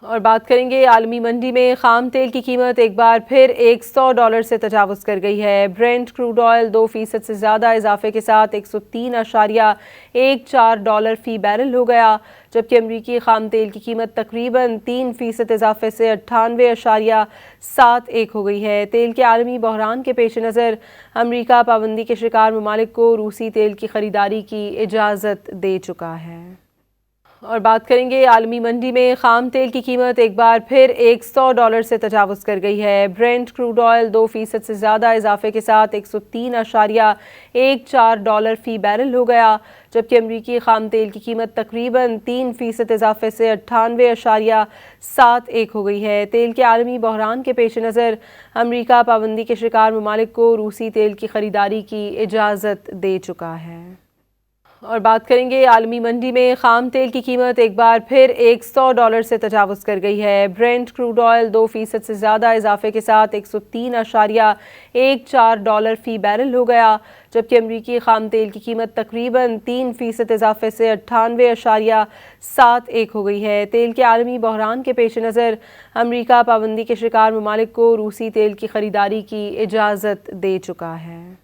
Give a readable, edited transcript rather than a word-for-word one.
اور بات کریں گے عالمی منڈی میں خام تیل کی قیمت ایک بار پھر $100 سے تجاوز کر گئی ہے۔ برینٹ کروڈ آئل 2% سے زیادہ اضافے کے ساتھ $103.14 فی بیرل ہو گیا، جبکہ امریکی خام تیل کی قیمت تقریباً 3% اضافے سے 98.71 ہو گئی ہے۔ تیل کے عالمی بحران کے پیش نظر امریکہ پابندی کے شکار ممالک کو روسی تیل کی خریداری کی اجازت دے چکا ہے۔ اور بات کریں گے عالمی منڈی میں خام تیل کی قیمت ایک بار پھر $100 سے تجاوز کر گئی ہے۔ برینٹ کروڈ آئل 2% سے زیادہ اضافے کے ساتھ $103.14 فی بیرل ہو گیا، جبکہ امریکی خام تیل کی قیمت تقریباً 3% اضافے سے 98.71 ہو گئی ہے۔ تیل کے عالمی بحران کے پیش نظر امریکہ پابندی کے شکار ممالک کو روسی تیل کی خریداری کی اجازت دے چکا ہے۔ اور بات کریں گے عالمی منڈی میں خام تیل کی قیمت ایک بار پھر $100 سے تجاوز کر گئی ہے۔ برینٹ کروڈ آئل 2% سے زیادہ اضافے کے ساتھ $103.14 فی بیرل ہو گیا، جبکہ امریکی خام تیل کی قیمت تقریباً 3% اضافے سے 98.71 ہو گئی ہے۔ تیل کے عالمی بحران کے پیش نظر امریکہ پابندی کے شکار ممالک کو روسی تیل کی خریداری کی اجازت دے چکا ہے۔